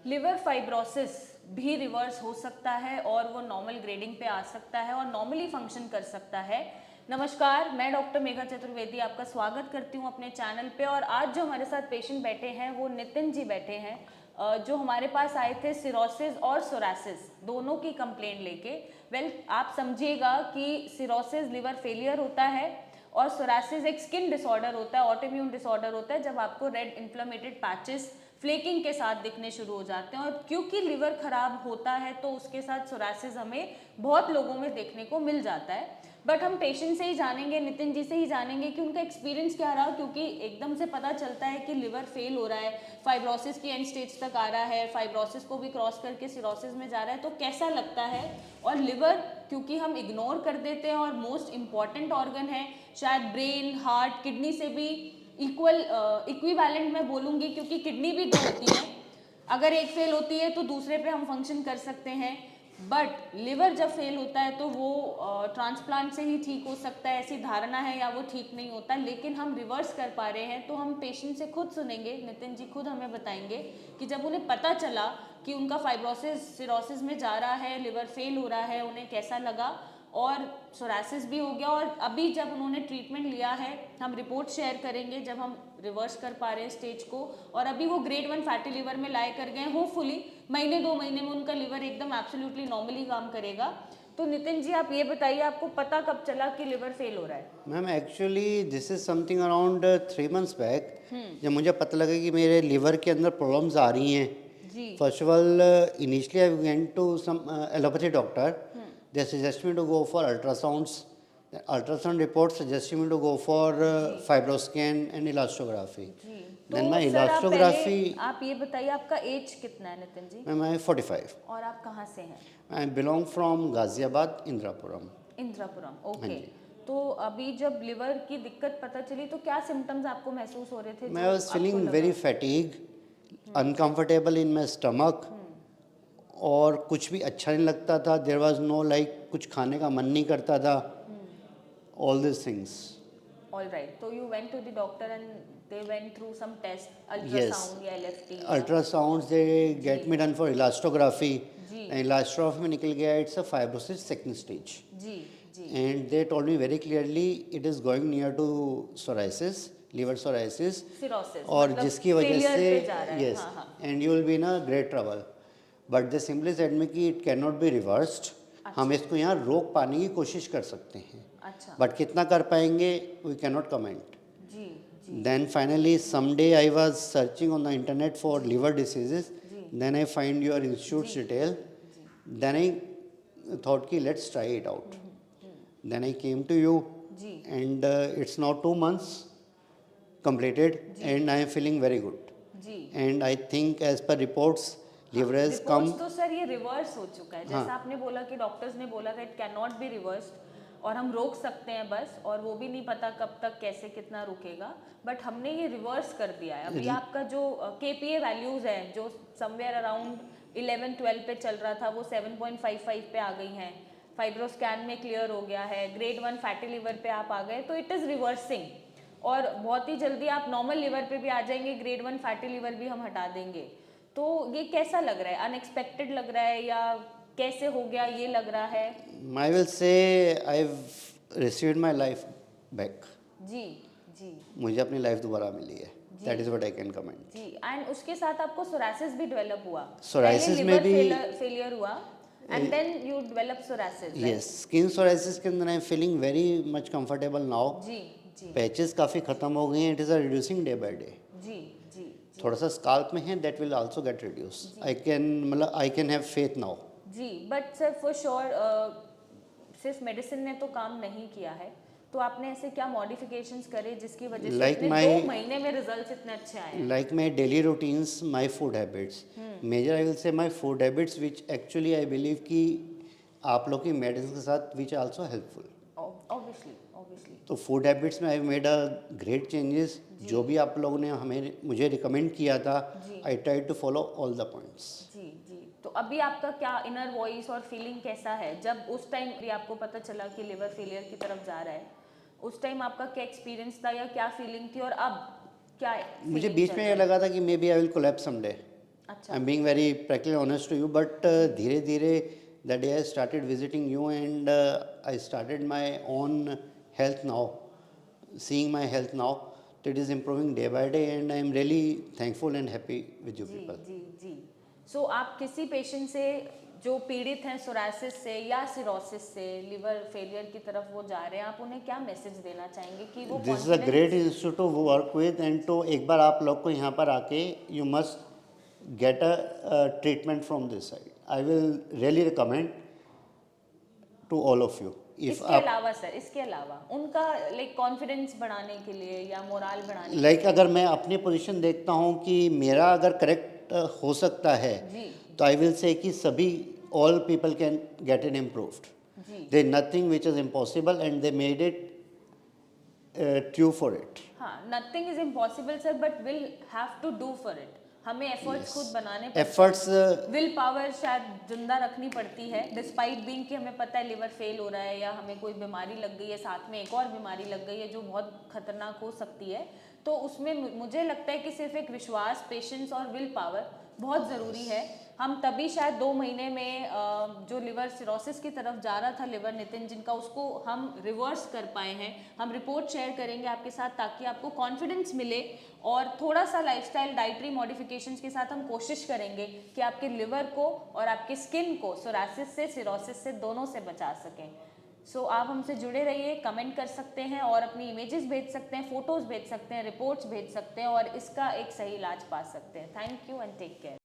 Liver fibrosis भी reverse हो सकता है और वो नॉर्मल ग्रेडिंग पे आ सकता है और नॉर्मली फंक्शन कर सकता है। नमस्कार, मैं डॉक्टर मेघा चतुर्वेदी आपका स्वागत करती हूँ अपने चैनल पे। और आज जो हमारे साथ पेशेंट बैठे हैं वो नितिन जी बैठे हैं, जो हमारे पास आए थे सिरोसिस और सोरासिस दोनों की कंप्लेंट लेके। आप समझिएगा कि सिरोसिस लिवर फेलियर होता है और सोरासिस एक स्किन डिसऑर्डर होता है, ऑटोइम्यून डिसऑर्डर होता है, जब आपको रेड इन्फ्लेमेटेड पैचेस फ्लेकिंग के साथ दिखने शुरू हो जाते हैं। और क्योंकि लिवर खराब होता है तो उसके साथ सोरासिस हमें बहुत लोगों में देखने को मिल जाता है। बट हम पेशेंट से ही जानेंगे, नितिन जी से ही जानेंगे कि उनका एक्सपीरियंस क्या रहा, क्योंकि एकदम से पता चलता है कि लिवर फेल हो रहा है, फाइब्रोसिस की एंड स्टेज तक आ रहा है, फाइब्रोसिस को भी क्रॉस करके सिरोसिस में जा रहा है, तो कैसा लगता है। और लिवर क्योंकि हम इग्नोर कर देते हैं और मोस्ट इम्पॉर्टेंट ऑर्गन है, शायद ब्रेन, हार्ट, किडनी से भी इक्विवेलेंट मैं बोलूँगी, क्योंकि किडनी भी दो होती है, अगर एक फेल होती है तो दूसरे पे हम फंक्शन कर सकते हैं। बट लिवर जब फेल होता है तो वो ट्रांसप्लांट से ही ठीक हो सकता है, ऐसी धारणा है, या वो ठीक नहीं होता। लेकिन हम रिवर्स कर पा रहे हैं, तो हम पेशेंट से खुद सुनेंगे, नितिन जी खुद हमें बताएंगे कि जब उन्हें पता चला कि उनका फाइब्रोसिस सिरोसिस में जा रहा है, लिवर फेल हो रहा है, उन्हें कैसा लगा और सोरासिस भी हो गया। और अभी जब उन्होंने ट्रीटमेंट लिया है, हम रिपोर्ट शेयर करेंगे जब हम रिवर्स कर पा रहे हैं स्टेज को। और अभी वो ग्रेड 1 फैटी लिवर में लाए कर गए, होपफुली महीने 2 महीने में उनका लिवर एकदम एब्सोल्युटली नॉर्मली काम करेगा। तो नितिन जी आप ये बताइए, आपको पता कब चला कि लिवर फेल हो रहा है? Ma'am actually this is something around 3 months back, जब मुझे पता लगा कि मेरे लिवर के अंदर प्रॉब्लम्स आ रही हैं। जी first of all initially I went to some allopathy doctor, they suggest me to go for ultrasounds, ultrasound report suggest me to go for fibroscan and elastography. जी। देन माई सर आप elastography, पहले आप ये बताइए आपका as कितना है Nitin ji? Ma'am आई 45, और आप कहाँ से हैं? I belong from Ghaziabad Indirapuram. Indrapuram, हाँ ओके। जी। तो अभी जब लिवर की दिक्कत पता चली तो क्या सिम्टम्स आपको महसूस हो रहे थे? मैं जो वॉज आपको फीलिंग लगा? Very fatigue, uncomfortable in my stomach, और कुछ भी अच्छा नहीं लगता था। देर वॉज नो लाइक कुछ खाने का मन नहीं करता था, all this things. All right. So you went to the doctor and they went through some test, Yes, ultrasound या LFT या? Ultrasound they get me done for elastography, जी इलास्टोग्राफी में निकल गया it's a fibrosis second stage, जी जी and they told me very clearly it is going near to psoriasis, liver psoriasis, cirrhosis और मतलब जिसकी वजह फेलियर से पे जा रहा है। यस, हाँ हाँ। And you will be in a great trouble. But they simply said me कि it can not be reversed, हम इसको यहाँ रोक पाने की कोशिश कर सकते हैं, अच्छा बट कितना कर पाएंगे वी कैन नॉट कमेंट। जी जी Then finally someday I was searching on the internet for liver diseases, then I find your institute's detail, then I thought ki let's try it out, then I came to you, जी and it's now 2 months completed, and I am feeling very good, जी। and I think as per reports liver has come, reports तो sir ये reverse हो चुका है, जैसा आपने बोला कि डॉक्टर्स ने बोला था it can not be reversed और हम रोक सकते हैं बस, और वो भी नहीं पता कब तक कैसे कितना रुकेगा, बट हमने ये रिवर्स कर दिया है। अभी आपका जो KPA वैल्यूज है जो समवेयर अराउंड 11-12 पे चल रहा था वो 7.55 पे आ गई हैं, फाइब्रोस्कैन में क्लियर हो गया है, ग्रेड 1 फैटी लिवर पे आप आ गए, तो इट इज़ रिवर्सिंग और बहुत ही जल्दी आप नॉर्मल लिवर पे भी आ जाएंगे, ग्रेड 1 फैटी लिवर भी हम हटा देंगे। तो ये कैसा लग रहा है? अनएक्सपेक्टेड लग रहा है या कैसे हो गया ये लग रहा है? I will say I've received my life back, जी जी मुझे अपनी लाइफ दोबारा मिली है, that is what I can comment. जी। एंड उसके साथ आपको सोरासिस भी डेवलप हुआ? Psoriasis में भी फेलियर हुआ and then you develop psoriasis? Yes, skin psoriasis के अंदर I am feeling very much comfortable now, जी जी पैचेस काफ़ी ख़त्म हो गए हैं, it is a reducing day by day. जी जी थोड़ा सा स्काल्प में है, that will also get reduce, I can मतलब I can have faith now. जी। बट सर फॉर श्योर सिर्फ मेडिसिन ने तो काम नहीं किया है, तो आपने ऐसे क्या मॉडिफिकेशंस करे जिसकी वजह से Like इतने my- 2 महीने में रिजल्ट्स इतने अच्छे आए हैं? Like my daily routines, my food habits, major I will say my food habits which actually I believe कि आप लोग की मेडिसिन के साथ which also helpful. Obviously obviously. तो फूड हैबिट्स में I made a great changes, जो भी आप लोगों ने मुझे रिकमेंड किया था, I try to follow all the points. जी जी। तो अभी आपका क्या इनर वॉइस और फीलिंग कैसा है? जब उस टाइम भी आपको पता चला कि लिवर फेलियर की तरफ जा रहा है, उस टाइम आपका क्या एक्सपीरियंस था या क्या फीलिंग थी, और अब क्या मुझे feeling बीच चल में रहा ये है? लगा था कि maybe I will collapse someday, अच्छा। I'm being very practically honest to you, but धीरे धीरे the day I started visiting you and I started my own health now, seeing my health now, it is improving day by day and I am really thankful and happy with you ji people. जी जी। सो आप किसी patient से जो पीड़ित हैं psoriasis से या cirrhosis से, liver failure की तरफ वो जा रहे हैं, आप उन्हें क्या मैसेज देना चाहेंगे कि वो this is a great institute to work with and तो एक बार आप लोग को यहाँ पर आके you must get a treatment from this side. I will really recommend to all of you. If इसके आप अलावा सर, इसके अलावा उनका लाइक कॉन्फिडेंस बढ़ाने के लिए या मोरल बढ़ाने के लाइक अगर मैं अपनी पोजीशन देखता हूँ कि मेरा अगर करेक्ट हो सकता है जी तो आई विल से कि सभी all people can get it improved. जी। There nothing which is impossible and they made it true for it. हाँ, nothing is impossible sir, but will have to do for it. हमें efforts खुद बनाने पड़ते हैं. Efforts will power शायद जिंदा रखनी पड़ती है, डिस्पाइट बीइंग कि हमें पता है लिवर फेल हो रहा है या हमें कोई बीमारी लग गई है, साथ में एक और बीमारी लग गई है जो बहुत खतरनाक हो सकती है. तो उसमें मुझे लगता है कि सिर्फ एक विश्वास, पेशेंस और विल पावर बहुत ज़रूरी है. हम तभी शायद 2 महीने में जो लिवर सिरोसिस की तरफ जा रहा था लिवर नितिन जिनका, उसको हम रिवर्स कर पाए हैं. हम रिपोर्ट शेयर करेंगे आपके साथ ताकि आपको कॉन्फिडेंस मिले और थोड़ा सा लाइफस्टाइल डाइटरी मॉडिफिकेशंस के साथ हम कोशिश करेंगे कि आपके लिवर को और आपके स्किन को सोरासिस से, सिरोसिस से, दोनों से बचा सकें. सो आप हमसे जुड़े रहिए, कमेंट कर सकते हैं और अपनी इमेजेस भेज सकते हैं, फोटोज़ भेज सकते हैं, रिपोर्ट्स भेज सकते हैं और इसका एक सही इलाज पा सकते हैं. Thank you and take care.